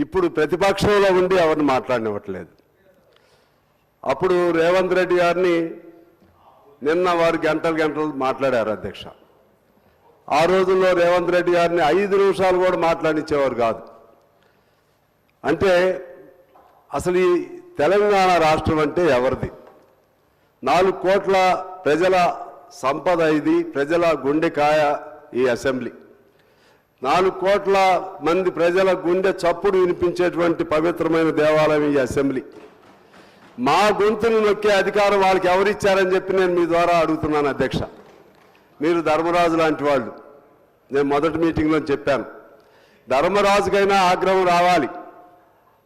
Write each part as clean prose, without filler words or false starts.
ఇప్పుడు ప్రతిపక్షంలో ఉండి ఎవరిని మాట్లాడనివ్వట్లేదు. అప్పుడు రేవంత్ రెడ్డి గారిని నిన్న వారు గంటలు మాట్లాడారు అధ్యక్ష. ఆ రోజుల్లో రేవంత్ రెడ్డి గారిని 5 నిమిషాలు కూడా మాట్లాడించేవారు కాదు. అంటే అసలు ఈ తెలంగాణ రాష్ట్రం అంటే ఎవరిది? 4 కోట్ల ప్రజల సంపద ఇది, ప్రజల గుండెకాయ ఈ అసెంబ్లీ. 4 కోట్ల మంది ప్రజల గుండె చప్పుడు వినిపించేటువంటి పవిత్రమైన దేవాలయం ఈ అసెంబ్లీ. మా గొంతును నొక్కే అధికారం వాళ్ళకి ఎవరిచ్చారని చెప్పి నేను మీ ద్వారా అడుగుతున్నాను అధ్యక్ష. మీరు ధర్మరాజు లాంటి వాళ్ళు. నేను మొదటి మీటింగ్లో చెప్పాను, ధర్మరాజుకైనా ఆగ్రహం రావాలి,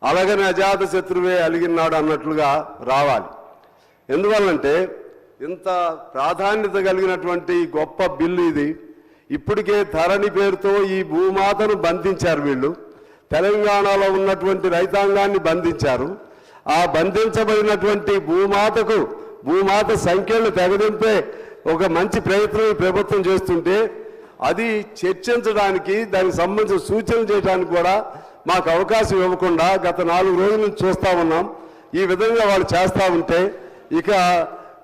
అలాగని అజాత శత్రువే అలిగినాడు అన్నట్లుగా రావాలి. ఎందువల్లంటే ఇంత ప్రాధాన్యత కలిగినటువంటి గొప్ప బిల్లు ఇది. ఇప్పటికే ధరణి పేరుతో ఈ భూమాతను బంధించారు వీళ్ళు. తెలంగాణలో ఉన్నటువంటి రైతాంగాన్ని బంధించారు. ఆ బంధించబడినటువంటి భూమాత సంఖ్యలను తెగదింపే ఒక మంచి ప్రయత్నం ఈ ప్రభుత్వం చేస్తుంటే అది చర్చించడానికి, దానికి సంబంధించిన సూచనలు చేయడానికి కూడా మాకు అవకాశం ఇవ్వకుండా గత 4 రోజుల నుంచి చూస్తూ ఉన్నాం. ఈ విధంగా వాళ్ళు చేస్తూ ఉంటే ఇక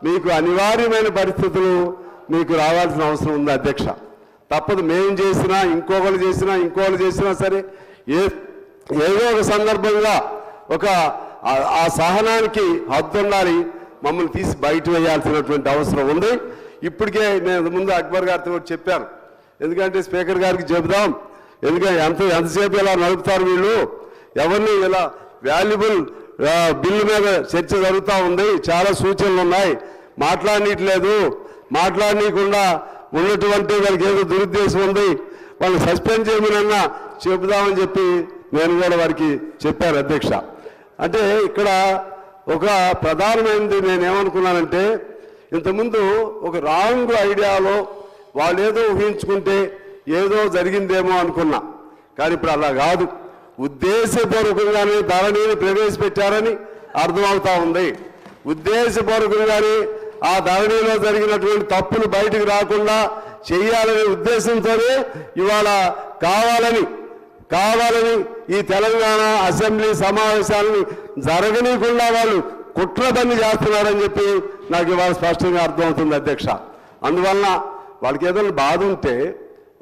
మీకు అనివార్యమైన పరిస్థితులు మీకు రావాల్సిన అవసరం ఉంది అధ్యక్ష. తప్పదు. మేము చేసినా, ఇంకొకరు చేసినా సరే ఏదో ఒక సందర్భంగా ఆ సహనానికి హద్దు ఉండాలి. మమ్మల్ని తీసి బయట వేయాల్సినటువంటి అవసరం ఉంది. ఇప్పటికే నేను ముందు అక్బర్ గారితో కూడా చెప్పాను. ఎందుకంటే స్పీకర్ గారికి చెబుదాం, ఎందుకంటే ఎంతసేపు ఇలా నడుపుతారు వీళ్ళు, ఎవరిని ఇలా వాల్యుబుల్ బిల్లు మీద చర్చ జరుగుతూ ఉంది, చాలా సూచనలు ఉన్నాయి, మాట్లాడనీయకుండా ఉన్నటువంటి వాళ్ళకి ఏదో దురుద్దేశం ఉంది, వాళ్ళని సస్పెండ్ చేయమనన్నా చెబుదామని చెప్పి నేను కూడా వారికి చెప్పాను అధ్యక్ష. అంటే ఇక్కడ ఒక ప్రధానమైనది నేనేమనుకున్నానంటే, ఇంతకుముందు ఒక రాంగ్ ఐడియాలో వాళ్ళు ఏదో ఊహించుకుంటే ఏదో జరిగిందేమో అనుకున్నా. కానీ ఇప్పుడు అలా కాదు, ఉద్దేశపూర్వకంగానే ధరణిని ప్రవేశపెట్టారని అర్థమవుతా ఉంది. ఉద్దేశపూర్వకంగానే ఆ ధరణిలో జరిగినటువంటి తప్పులు బయటకు రాకుండా చేయాలనే ఉద్దేశంతోనే ఇవాళ కావాలని ఈ తెలంగాణ అసెంబ్లీ సమావేశాలని జరగనీయకుండా వాళ్ళు కుట్ర పని చేస్తున్నారని చెప్పి నాకు ఇవాళ స్పష్టంగా అర్థమవుతుంది అధ్యక్ష. అందువలన వాళ్ళకి ఏదైనా బాధ ఉంటే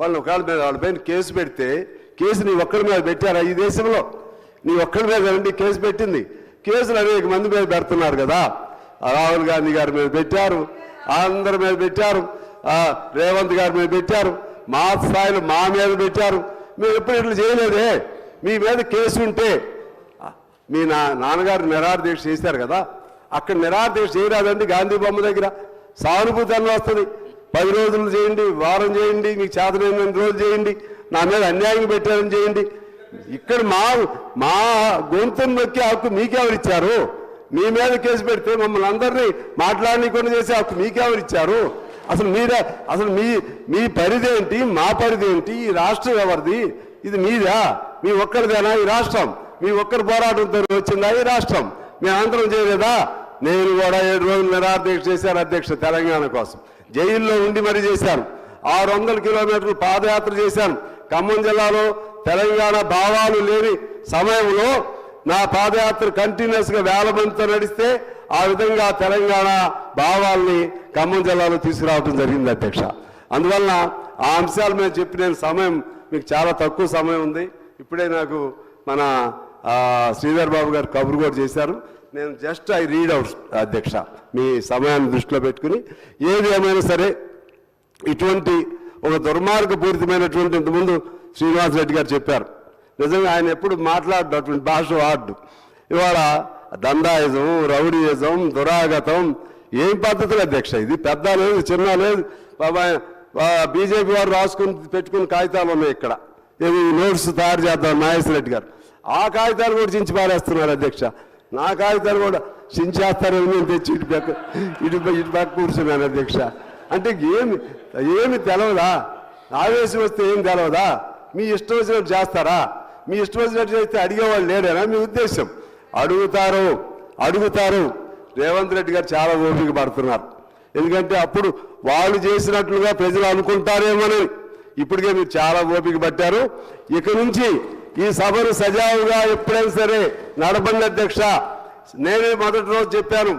వాళ్ళపైన కేసు పెడితే, కేసు నీ ఒక్కడి మీద పెట్టారా ఈ దేశంలో? నీ ఒక్కడి మీద రండి కేసు పెట్టింది. కేసులు అనేక మంది మీద పెడుతున్నారు కదా. రాహుల్ గాంధీ గారి మీద పెట్టారు, అందరి మీద పెట్టారు, రేవంత్ గారి మీద పెట్టారు, మా స్థాయిలో మా మీద పెట్టారు. మేము ఎప్పుడు ఇట్లా చేయలేదే. మీ మీద కేసు ఉంటే మీ నాన్నగారు నిరాహార దీక్ష చేశారు కదా, అక్కడ నిరాహార దీక్ష చేయరాదండి. గాంధీ బొమ్మ దగ్గర సానుభూతి అన్న వస్తుంది. 10 రోజులు చేయండి, వారం చేయండి, మీకు చేతనైన రోజులు చేయండి, నా మీద అన్యాయం పెట్టారని చేయండి. ఇక్కడ మా గొంతును నొక్కే హక్కు మీకెవరిచ్చారు? మీ మీద కేసు పెడితే మమ్మల్ని అందరినీ మాట్లాడనీయకుండా చేసే హక్కు మీకెవరిచ్చారు? అసలు మీ పరిధి ఏంటి, మా పరిధి ఏంటి? ఈ రాష్ట్రం ఎవరిది? ఇది మీదా? మీ ఒక్కరిదేనా ఈ రాష్ట్రం? మీ ఒక్కరి పోరాటంతో వచ్చిందా ఈ రాష్ట్రం? మేమందరం చేయలేదా? నేను కూడా 7 రోజులు నిరాహార దీక్ష చేశాను అధ్యక్ష, తెలంగాణ కోసం. జైల్లో ఉండి మరీ చేశాను. 600 కిలోమీటర్లు పాదయాత్ర చేశాను. ఖమ్మం జిల్లాలో తెలంగాణ భావాలు లేని సమయంలో నా పాదయాత్ర కంటిన్యూస్గా 1000 మందితో నడిస్తే ఆ విధంగా తెలంగాణ భావాల్ని ఖమ్మం జిల్లాలో తీసుకురావడం జరిగింది అధ్యక్ష. అందువలన ఆ అంశాల మీద చెప్పిన సమయం మీకు చాలా తక్కువ సమయం ఉంది. ఇప్పుడే నాకు మన శ్రీధర్ బాబు గారు కబురు కూడా చేశారు. నేను జస్ట్ ఐ రీడ్ అవుట్ అధ్యక్ష, మీ సమయాన్ని దృష్టిలో పెట్టుకుని. ఏది ఏమైనా సరే ఇటువంటి ఒక దుర్మార్గపూరితమైనటువంటి ఇంతకుముందు శ్రీనివాస్ రెడ్డి గారు చెప్పారు. నిజంగా ఆయన ఎప్పుడు మాట్లాడినటువంటి భాష వాడు. ఇవాళ దందాయిజం, రౌడీయిజం, దురాగతం ఏం పద్ధతులు అధ్యక్ష? ఇది పెద్ద లేదు, చిన్న లేదు. బీజేపీ వారు రాసుకుని పెట్టుకుని కాగితాలు ఉన్నాయి ఇక్కడ, ఇది నోట్స్ తయారు చేద్దాం నాగేశ్వర రెడ్డి గారు. ఆ కాగితాలు కూడా చించి పారేస్తున్నారు అధ్యక్ష. నా కాగితాలు కూడా చించేస్తారని నేను తెచ్చి ఇటు పక్క కూర్చున్నాను అధ్యక్ష. అంటే ఏమి తెలవదా? ఆవేశం వస్తే ఏం తెలవదా? మీ ఇష్టం వచ్చినట్టు చేస్తారా? మీ ఇష్టం వచ్చినట్టు చేస్తే అడిగేవాళ్ళు లేడేనా మీ ఉద్దేశం? అడుగుతారు. రేవంత్ రెడ్డి గారు చాలా ఓపిక పడుతున్నారు. ఎందుకంటే అప్పుడు వాళ్ళు చేసినట్లుగా ప్రజలు అనుకుంటారేమోనని. ఇప్పటికే మీరు చాలా ఓపిక పట్టారు. ఇక నుంచి ఈ సభను సజావుగా ఎప్పుడైనా సరే నడబండి అధ్యక్ష. నేనే మొదటి రోజు చెప్పాను,